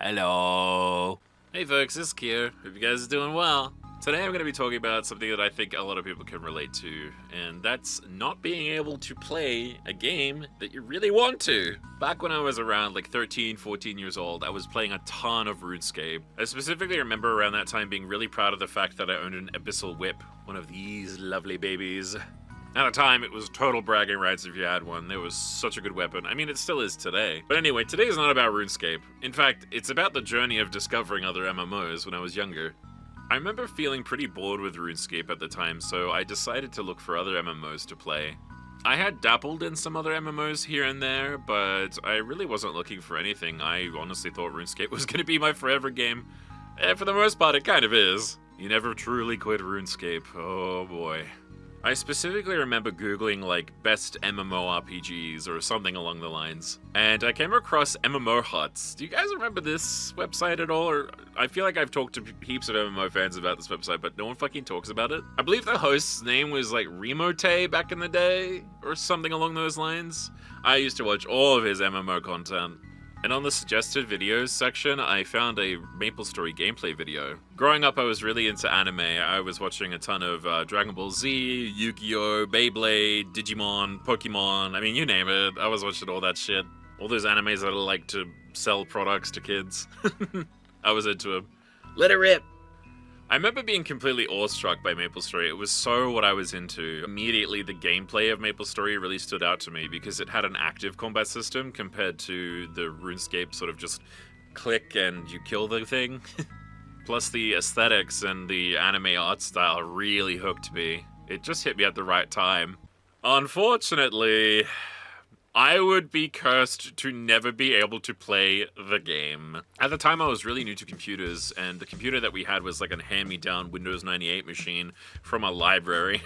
Hello. Hey folks, it's Kier. Hope you guys are doing well. Today I'm going to be talking about something that I think a lot of people can relate to, and that's not being able to play a game that you really want to. Back when I was around like 13, 14 years old, I was playing a ton of RuneScape. I specifically remember around that time being really proud of the fact that I owned an Abyssal Whip, one of these lovely babies. At the time, it was total bragging rights if you had one. It was such a good weapon. I mean, it still is today. But anyway, today is not about RuneScape. In fact, it's about the journey of discovering other MMOs when I was younger. I remember feeling pretty bored with RuneScape at the time, so I decided to look for other MMOs to play. I had dabbled in some other MMOs here and there, but I really wasn't looking for anything. I honestly thought RuneScape was going to be my forever game. And for the most part, it kind of is. You never truly quit RuneScape. Oh boy. I specifically remember Googling like best MMORPGs or something along the lines, and I came across MMO Huts. Do you guys remember this website at all? Or I feel like I've talked to heaps of MMO fans about this website, but no one fucking talks about it. I believe the host's name was like Remote back in the day, or something along those lines. I used to watch all of his MMO content. And on the suggested videos section, I found a Maplestory gameplay video. Growing up, I was really into anime. I was watching a ton of Dragon Ball Z, Yu-Gi-Oh!, Beyblade, Digimon, Pokemon, I mean, you name it. I was watching all that shit. All those animes that like to sell products to kids. I was into them. Let it rip! I remember being completely awestruck by Maplestory. It was so what I was into. Immediately, the gameplay of Maplestory really stood out to me because it had an active combat system compared to the RuneScape sort of just click and you kill the thing. Plus, the aesthetics and the anime art style really hooked me. It just hit me at the right time. Unfortunately, I would be cursed to never be able to play the game. At the time, I was really new to computers, and the computer that we had was like a hand-me-down Windows 98 machine from a library.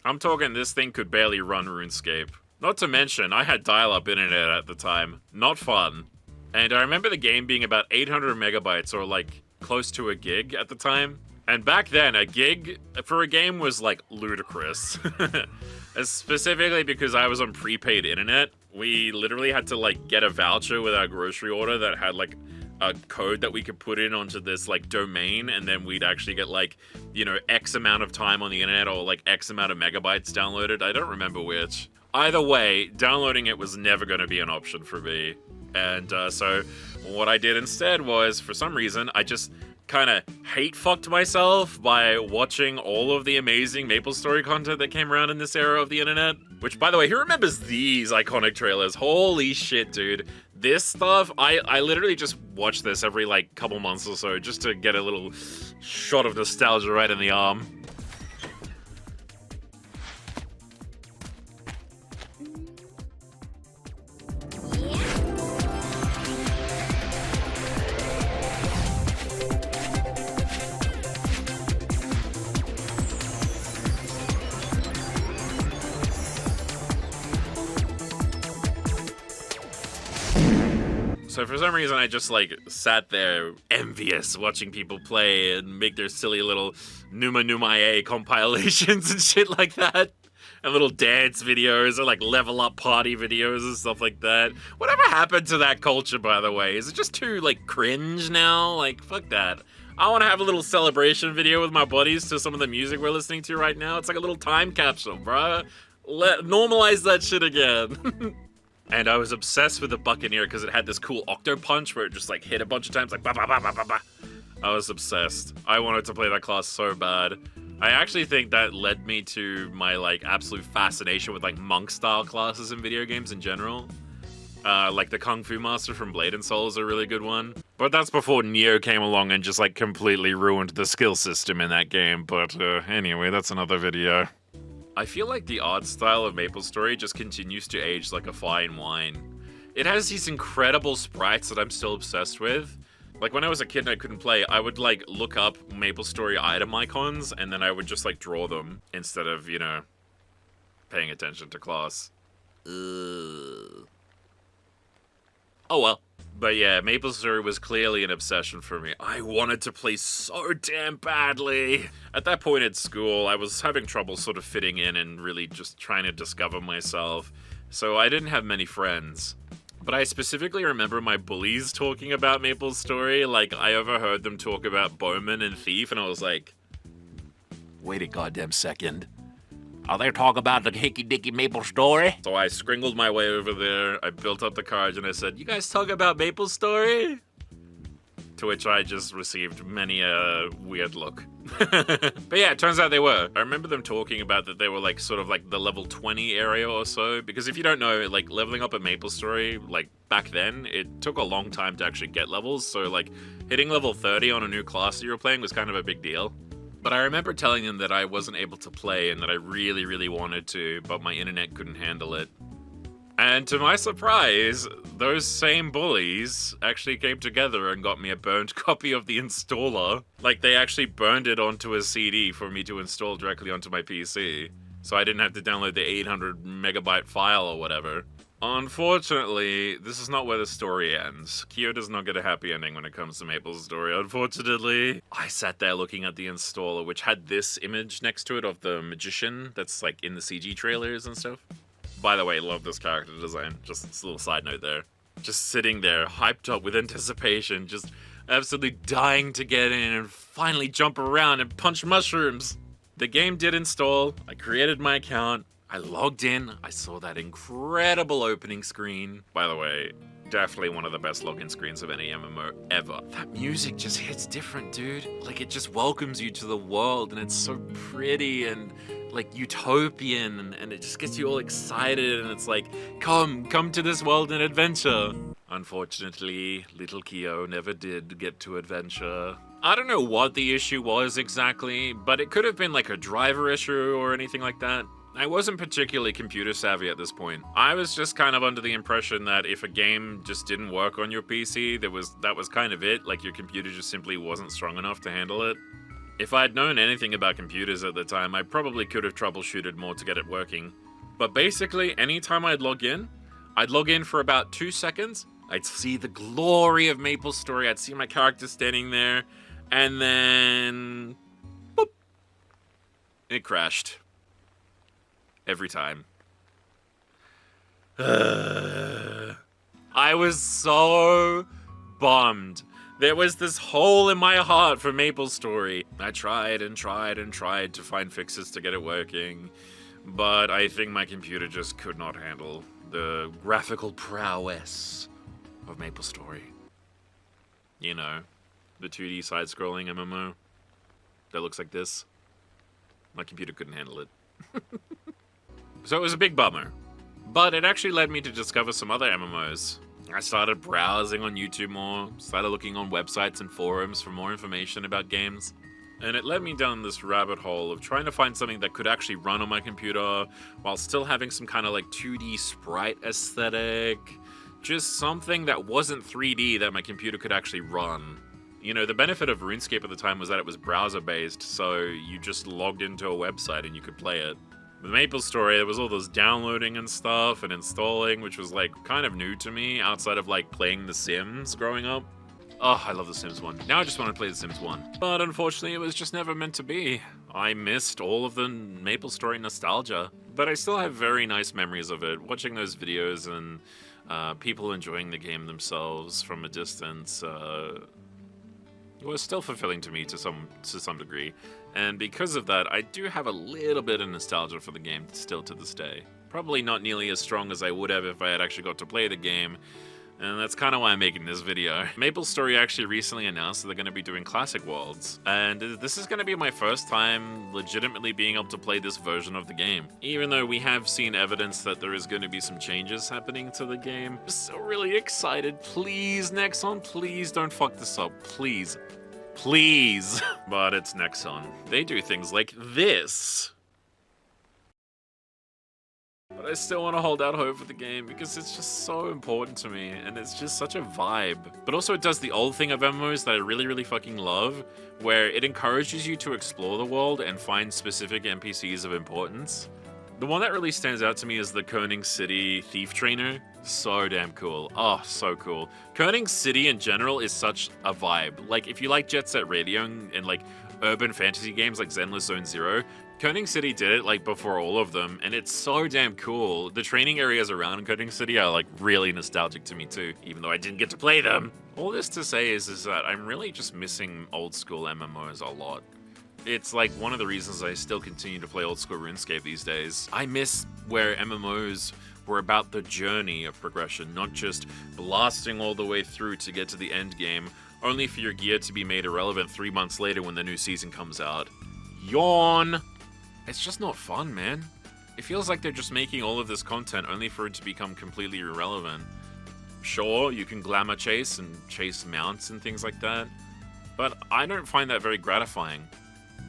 I'm talking this thing could barely run RuneScape. Not to mention, I had dial-up internet at the time. Not fun. And I remember the game being about 800 megabytes, or like close to a gig at the time. And back then, a gig for a game was like ludicrous. Specifically because I was on prepaid internet. We literally had to like get a voucher with our grocery order that had like a code that we could put in onto this like domain, and then we'd actually get like, you know, X amount of time on the internet or like X amount of megabytes downloaded. I don't remember which. Either way, downloading it was never going to be an option for me. And so what I did instead was, for some reason, I just kind of hate-fucked myself by watching all of the amazing Maplestory content that came around in this era of the internet. Which, by the way, who remembers these iconic trailers? Holy shit, dude. This stuff, I literally just watch this every, like, couple months or so just to get a little shot of nostalgia right in the arm. So for some reason, I just, like, sat there envious watching people play and make their silly little Numa A compilations and shit like that. And little dance videos or, like, level up party videos and stuff like that. Whatever happened to that culture, by the way? Is it just too, like, cringe now? Like, fuck that. I want to have a little celebration video with my buddies to some of the music we're listening to right now. It's like a little time capsule, bruh. Normalize that shit again. And I was obsessed with the Buccaneer because it had this cool octo punch where it just like hit a bunch of times, like ba ba ba ba ba ba. I was obsessed. I wanted to play that class so bad. I actually think that led me to my like absolute fascination with like monk style classes in video games in general. Like the Kung Fu Master from Blade and Soul is a really good one. But that's before Neo came along and just like completely ruined the skill system in that game. But anyway, that's another video. I feel like the art style of Maplestory just continues to age like a fine wine. It has these incredible sprites that I'm still obsessed with. Like when I was a kid and I couldn't play, I would like look up Maplestory item icons and then I would just like draw them instead of, you know, paying attention to class. Ugh. Oh well. But yeah, Maplestory was clearly an obsession for me. I wanted to play so damn badly. At that point at school, I was having trouble sort of fitting in and really just trying to discover myself. So I didn't have many friends. But I specifically remember my bullies talking about Maplestory. Like, I overheard them talk about Bowman and Thief, and I was like, wait a goddamn second. Are they talking about the hickey-dicky Maplestory? So I scringled my way over there, I built up the cards, and I said, you guys talk about Maplestory? To which I just received many a weird look. But yeah, it turns out they were. I remember them talking about that they were like sort of like the level 20 area or so, because if you don't know, like leveling up at Maplestory, like back then, it took a long time to actually get levels, so like hitting level 30 on a new class that you were playing was kind of a big deal. But I remember telling them that I wasn't able to play and that I really, really wanted to, but my internet couldn't handle it. And to my surprise, those same bullies actually came together and got me a burned copy of the installer. Like, they actually burned it onto a CD for me to install directly onto my PC. So I didn't have to download the 800 megabyte file or whatever. Unfortunately, this is not where the story ends. Kyo does not get a happy ending when it comes to Maplestory, unfortunately. I sat there looking at the installer, which had this image next to it of the magician that's like in the CG trailers and stuff. By the way, love this character design. Just a little side note there. Just sitting there, hyped up with anticipation, just absolutely dying to get in and finally jump around and punch mushrooms. The game did install. I created my account. I logged in. I saw that incredible opening screen. By the way, definitely one of the best login screens of any MMO ever. That music just hits different, dude. Like, it just welcomes you to the world, and it's so pretty and like utopian, and it just gets you all excited, and it's like, come to this world and adventure. Unfortunately, little Kyo never did get to adventure. I don't know what the issue was exactly, but it could have been like a driver issue or anything like that. I wasn't particularly computer savvy at this point. I was just kind of under the impression that if a game just didn't work on your PC, that was kind of it. Like, your computer just simply wasn't strong enough to handle it. If I'd known anything about computers at the time, I probably could have troubleshooted more to get it working. But basically, anytime I'd log in for about 2 seconds, I'd see the glory of Maplestory, I'd see my character standing there, and then boop, it crashed. Every time. I was so bummed. There was this hole in my heart for Maplestory. I tried and tried and tried to find fixes to get it working, but I think my computer just could not handle the graphical prowess of Maplestory. You know, the 2D side-scrolling MMO that looks like this. My computer couldn't handle it. So it was a big bummer, but it actually led me to discover some other MMOs. I started browsing on YouTube more, started looking on websites and forums for more information about games, and it led me down this rabbit hole of trying to find something that could actually run on my computer while still having some kind of like 2D sprite aesthetic, just something that wasn't 3D that my computer could actually run. You know, the benefit of RuneScape at the time was that it was browser-based, so you just logged into a website and you could play it. With Maplestory, there was all those downloading and stuff and installing, which was like kind of new to me outside of like playing The Sims growing up. Oh, I love The Sims 1. Now I just want to play The Sims 1. But unfortunately, it was just never meant to be. I missed all of the Maplestory nostalgia. But I still have very nice memories of it. Watching those videos and people enjoying the game themselves from a distance was still fulfilling to me to some degree. And because of that, I do have a little bit of nostalgia for the game still to this day. Probably not nearly as strong as I would have if I had actually got to play the game, and that's kind of why I'm making this video. Maplestory actually recently announced that they're going to be doing Classic Worlds, and this is going to be my first time legitimately being able to play this version of the game. Even though we have seen evidence that there is going to be some changes happening to the game. I'm so really excited. Please, Nexon, please don't fuck this up. Please. Please. But it's Nexon. They do things like this. But I still want to hold out hope for the game because it's just so important to me and it's just such a vibe. But also it does the old thing of MMOs that I really, really fucking love, where it encourages you to explore the world and find specific NPCs of importance. The one that really stands out to me is the Koning City Thief Trainer. So damn cool. Oh, so cool. Koning City in general is such a vibe. Like, if you like Jet Set Radio and like urban fantasy games like Zenless Zone Zero, Koning City did it like before all of them, and it's so damn cool. The training areas around Koning City are like really nostalgic to me too, even though I didn't get to play them. All this to say is that I'm really just missing old school MMOs a lot. It's like one of the reasons I still continue to play old school RuneScape these days. I miss where MMOs were about the journey of progression, not just blasting all the way through to get to the end game, only for your gear to be made irrelevant 3 months later when the new season comes out. Yawn! It's just not fun, man. It feels like they're just making all of this content only for it to become completely irrelevant. Sure, you can glamour chase and chase mounts and things like that, but I don't find that very gratifying.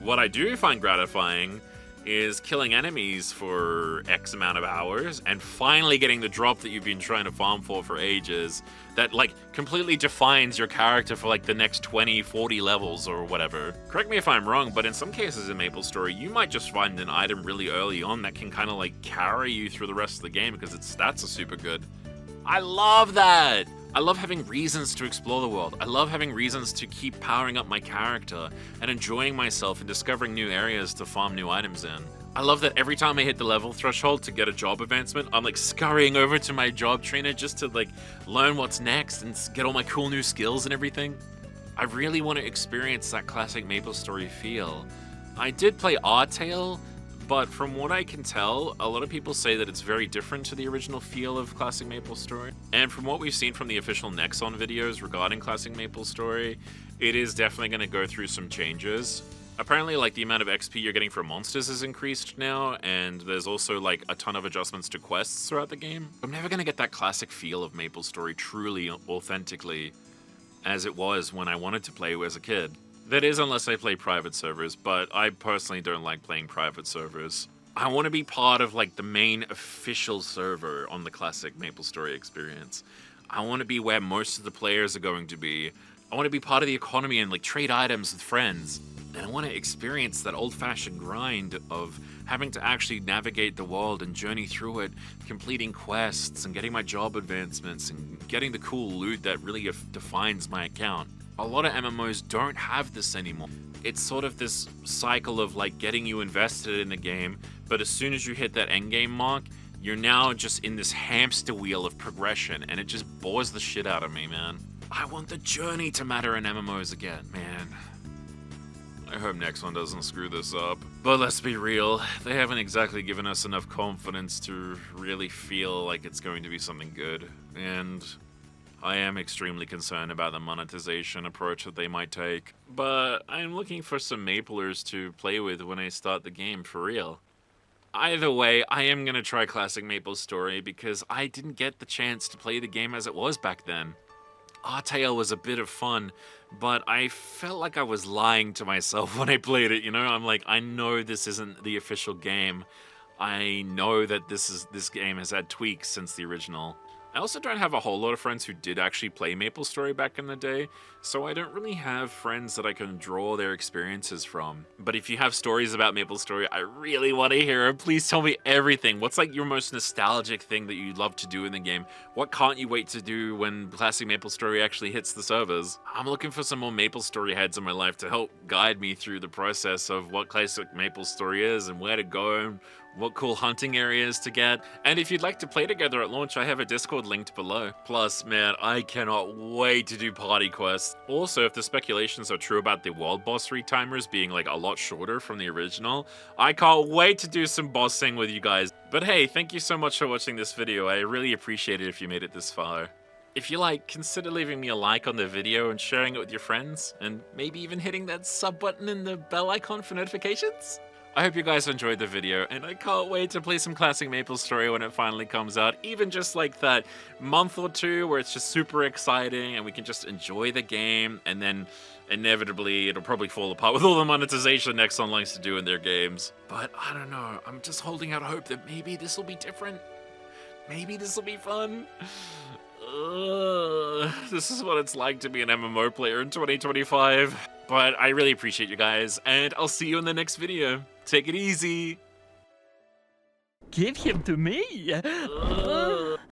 What I do find gratifying is killing enemies for X amount of hours and finally getting the drop that you've been trying to farm for ages that like completely defines your character for like the next 20, 40 levels or whatever. Correct me if I'm wrong, but in some cases in Maplestory, you might just find an item really early on that can kind of like carry you through the rest of the game because its stats are super good. I love that! I love having reasons to explore the world. I love having reasons to keep powering up my character and enjoying myself and discovering new areas to farm new items in. I love that every time I hit the level threshold to get a job advancement, I'm like scurrying over to my job trainer just to like learn what's next and get all my cool new skills and everything. I really want to experience that classic Maplestory feel. I did play Artale, but from what I can tell, a lot of people say that it's very different to the original feel of Classic Maplestory. And from what we've seen from the official Nexon videos regarding Classic Maplestory, it is definitely going to go through some changes. Apparently, like, the amount of XP you're getting from monsters is increased now, and there's also, like, a ton of adjustments to quests throughout the game. I'm never going to get that classic feel of Maplestory truly, authentically, as it was when I wanted to play as a kid. That is, unless I play private servers, but I personally don't like playing private servers. I want to be part of, like, the main official server on the classic Maplestory experience. I want to be where most of the players are going to be. I want to be part of the economy and, like, trade items with friends. And I want to experience that old-fashioned grind of having to actually navigate the world and journey through it, completing quests and getting my job advancements and getting the cool loot that really defines my account. A lot of MMOs don't have this anymore. It's sort of this cycle of like getting you invested in the game, but as soon as you hit that endgame mark, you're now just in this hamster wheel of progression, and it just bores the shit out of me, man. I want the journey to matter in MMOs again, man. I hope Nexon doesn't screw this up. But let's be real, they haven't exactly given us enough confidence to really feel like it's going to be something good. And I am extremely concerned about the monetization approach that they might take. But I'm looking for some Maplers to play with when I start the game for real. Either way, I am going to try Classic Maplestory because I didn't get the chance to play the game as it was back then. Artale was a bit of fun, but I felt like I was lying to myself when I played it, you know? I'm like, I know this isn't the official game. I know that this game has had tweaks since the original. I also don't have a whole lot of friends who did actually play Maplestory back in the day, so I don't really have friends that I can draw their experiences from. But if you have stories about Maplestory, I really want to hear them. Please tell me everything. What's like your most nostalgic thing that you'd love to do in the game? What can't you wait to do when Classic Maplestory actually hits the servers? I'm looking for some more Maplestory heads in my life to help guide me through the process of what Classic Maplestory is and where to go and what cool hunting areas to get. And if you'd like to play together at launch, I have a Discord linked below. Plus, man, I cannot wait to do party quests. Also, if the speculations are true about the world boss retimers being like a lot shorter from the original, I can't wait to do some bossing with you guys. But hey, thank you so much for watching this video. I really appreciate it if you made it this far. If you like, consider leaving me a like on the video and sharing it with your friends, and maybe even hitting that sub button and the bell icon for notifications. I hope you guys enjoyed the video, and I can't wait to play some Classic Maplestory when it finally comes out, even just like that month or two where it's just super exciting and we can just enjoy the game, and then inevitably it'll probably fall apart with all the monetization Nexon likes to do in their games. But I don't know, I'm just holding out hope that maybe this will be different. Maybe this will be fun. This is what it's like to be an MMO player in 2025. But I really appreciate you guys, and I'll see you in the next video. Take it easy. Give him to me.